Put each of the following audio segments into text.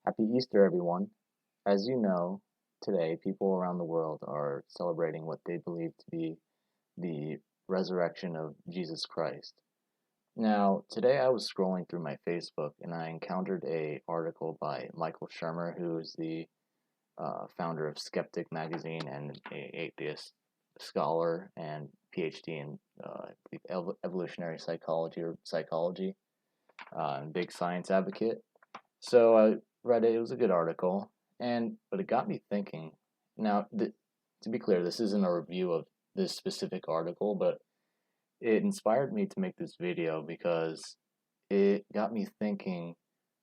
Happy Easter, everyone. As you know, today people around the world are celebrating what they believe to be the resurrection of Jesus Christ. Now, today I was scrolling through my Facebook and I encountered a article by Michael Shermer, who is the founder of Skeptic magazine and a atheist scholar and PhD in evolutionary psychology or psychology, and big science advocate. So I read it. It was a good article, but it got me thinking. Now, to be clear, this isn't a review of this specific article, but it inspired me to make this video because it got me thinking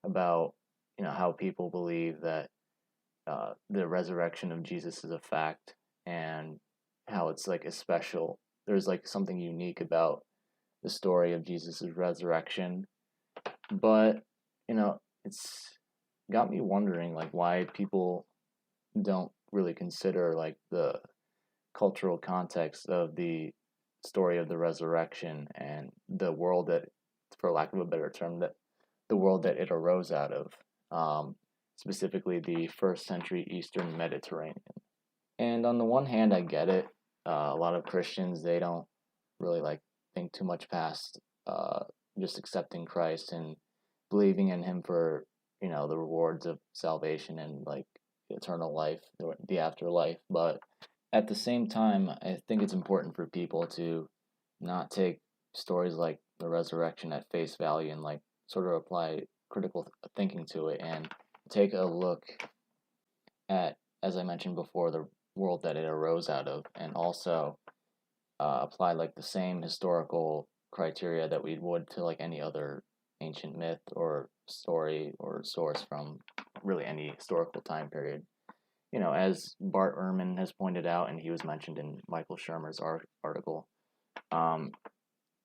about how people believe that the resurrection of Jesus is a fact, and how it's like a special. There's like something unique about the story of Jesus' resurrection, but it's got me wondering like why people don't really consider like the cultural context of the story of the resurrection and the world that, for lack of a better term, that the world that it arose out of, specifically the first century Eastern Mediterranean. And on the one hand, I get it. A lot of Christians, they don't really like think too much past just accepting Christ and believing in Him for the rewards of salvation and like eternal life, the afterlife. But at the same time, I think it's important for people to not take stories like the resurrection at face value and like sort of apply critical thinking to it and take a look at, as I mentioned before, the world that it arose out of, and also apply like the same historical criteria that we would to like any other ancient myth or story or source from really any historical time period. As Bart Ehrman has pointed out, and he was mentioned in Michael Shermer's article, um,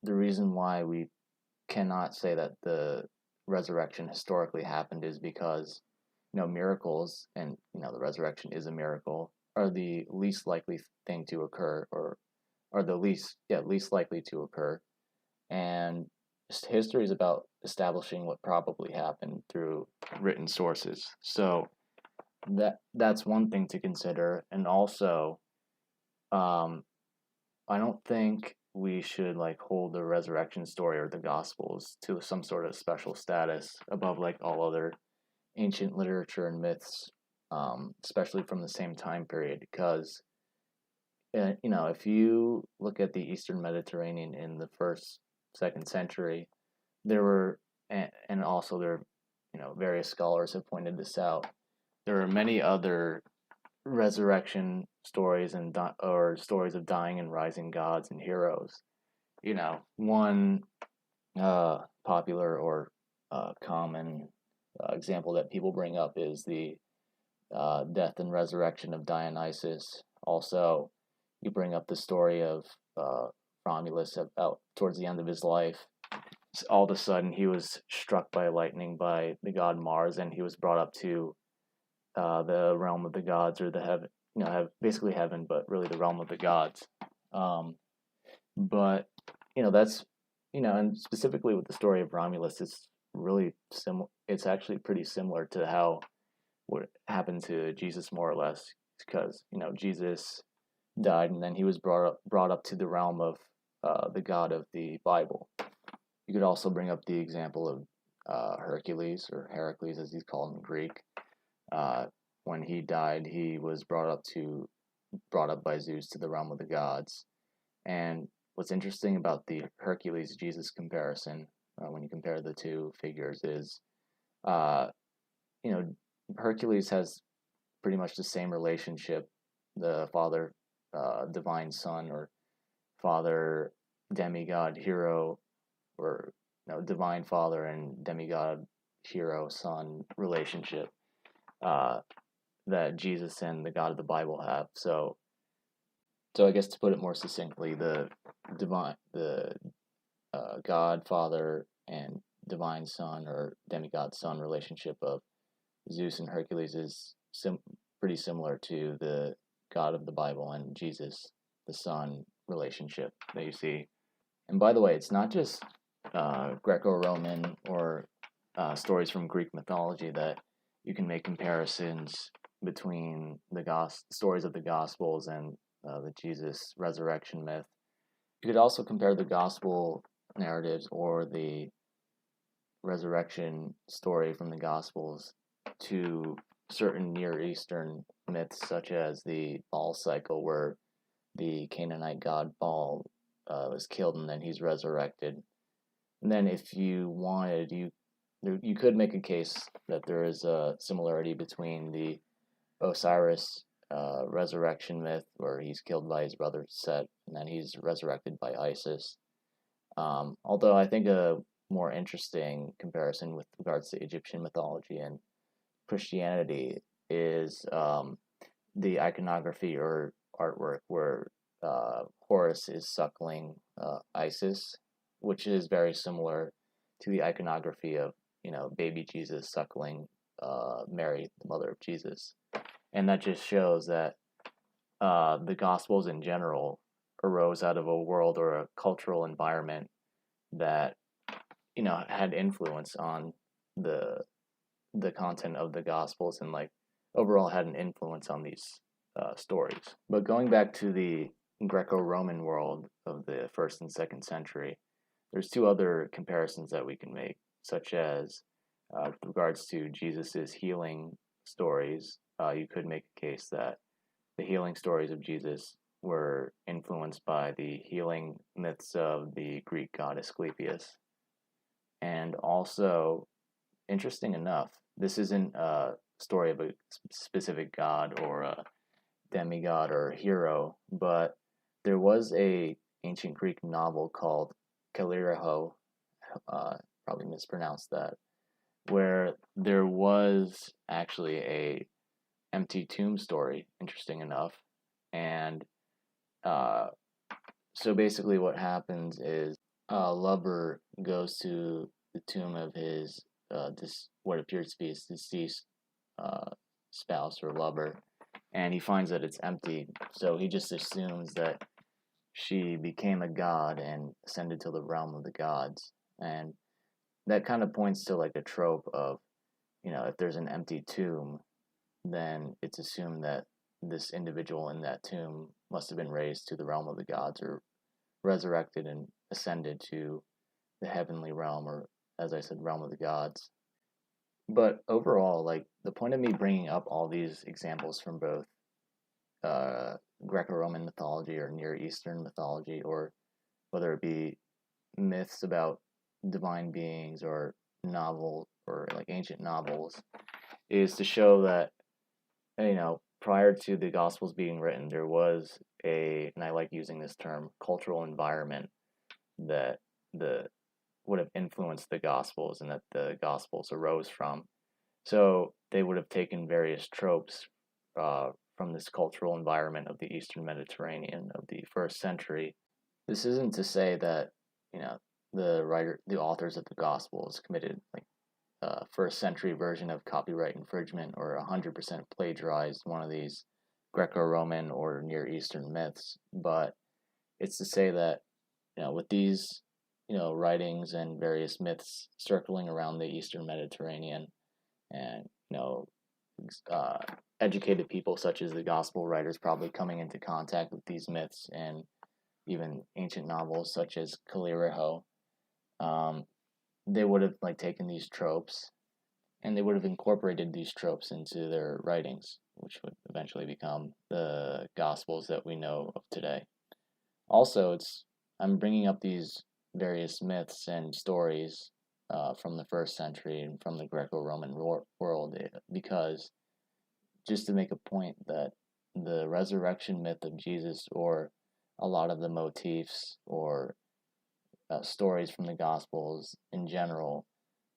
the reason why we cannot say that the resurrection historically happened is because miracles, and the resurrection is a miracle, are the least likely thing to occur, or are the least likely to occur, and history is about establishing what probably happened through written sources. So that's one thing to consider, and also, um, I don't think we should like hold the resurrection story or the gospels to some sort of special status above like all other ancient literature and myths, especially from the same time period. Because if you look at the Eastern Mediterranean in the first, second century, there were, and also there, various scholars have pointed this out. There are many other resurrection stories or stories of dying and rising gods and heroes. One popular or common example that people bring up is the death and resurrection of Dionysus. Also, you bring up the story of Romulus about towards the end of his life. All of a sudden, he was struck by lightning by the god Mars, and he was brought up to the realm of the gods, or the heaven, basically heaven, but really the realm of the gods. But that's and specifically with the story of Romulus, it's really similar. It's actually pretty similar to how what happened to Jesus, more or less, because Jesus died and then he was brought up to the realm of the God of the Bible. You could also bring up the example of Hercules, or Heracles as he's called in Greek. When he died, he was brought up by Zeus to the realm of the gods. And what's interesting about the Hercules Jesus comparison, when you compare the two figures, is uh, Hercules has pretty much the same relationship, the father, divine son, or father, demigod, hero, or divine father and demigod, hero, son relationship uh, that Jesus and the God of the Bible have. So I guess to put it more succinctly, the God, Father, and divine Son or demigod Son relationship of Zeus and Hercules is pretty similar to the God of the Bible and Jesus, the Son relationship that you see. And by the way, it's not just Greco-Roman or stories from Greek mythology that you can make comparisons between the stories of the Gospels and the Jesus resurrection myth. You could also compare the Gospel narratives or the resurrection story from the Gospels to certain Near Eastern myths, such as the Baal cycle, where the Canaanite god Baal was killed and then he's resurrected. And then, if you wanted, you could make a case that there is a similarity between the Osiris resurrection myth, where he's killed by his brother Set, and then he's resurrected by Isis. Although I think a more interesting comparison with regards to Egyptian mythology and Christianity is the iconography or artwork where Horus is suckling Isis, which is very similar to the iconography of baby Jesus suckling Mary, the mother of Jesus, and that just shows that the Gospels in general arose out of a world or a cultural environment that had influence on the content of the Gospels, and like overall had an influence on these stories. But going back to the Greco-Roman world of the 1st and 2nd century, there's two other comparisons that we can make, such as with regards to Jesus's healing stories. You could make a case that the healing stories of Jesus were influenced by the healing myths of the Greek god Asclepius. And also, interesting enough, this isn't a story of a specific god or a demigod or hero, but there was a ancient Greek novel called Kaliraho, probably mispronounced that, where there was actually a empty tomb story, interesting enough. And so basically what happens is a lover goes to the tomb of his what appears to be his deceased spouse or lover, and he finds that it's empty. So he just assumes that she became a god and ascended to the realm of the gods. And that kind of points to like a trope of, if there's an empty tomb, then it's assumed that this individual in that tomb must have been raised to the realm of the gods or resurrected and ascended to the heavenly realm, or as I said, realm of the gods. But overall, like the point of me bringing up all these examples from both Greco-Roman mythology or Near Eastern mythology, or whether it be myths about divine beings or novels or like ancient novels, is to show that prior to the Gospels being written, there was and I like using this term, cultural environment that would have influenced the Gospels and that the Gospels arose from. So they would have taken various tropes from this cultural environment of the Eastern Mediterranean of the 1st century. This isn't to say that the authors of the Gospels committed like 1st century version of copyright infringement or 100% plagiarized one of these Greco-Roman or Near Eastern myths, but it's to say that with these writings and various myths circling around the Eastern Mediterranean, and educated people such as the Gospel writers probably coming into contact with these myths and even ancient novels such as Kaliraho, they would have like taken these tropes and they would have incorporated these tropes into their writings, which would eventually become the Gospels that we know of today. Also, I'm bringing up these various myths and stories from the 1st century and from the Greco-Roman world because just to make a point that the resurrection myth of Jesus, or a lot of the motifs or stories from the Gospels in general,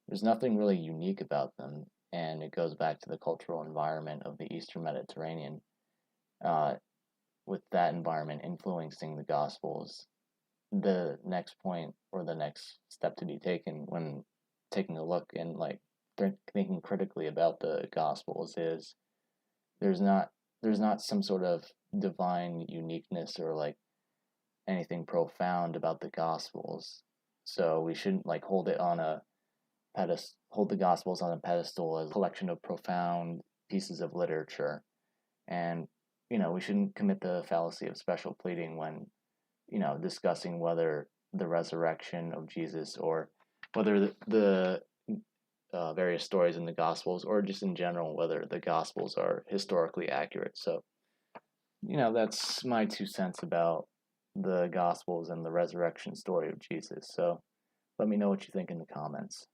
there's nothing really unique about them, and it goes back to the cultural environment of the Eastern Mediterranean, with that environment influencing the Gospels. The next point or the next step to be taken when taking a look and like thinking critically about the Gospels is there's not some sort of divine uniqueness or like anything profound about the Gospels, so we shouldn't like hold it on a hold the Gospels on a pedestal as a collection of profound pieces of literature. And, we shouldn't commit the fallacy of special pleading when, discussing whether the resurrection of Jesus or whether the various stories in the Gospels or just in general whether the Gospels are historically accurate. So, that's my 2 cents about the Gospels and the resurrection story of Jesus. So let me know what you think in the comments.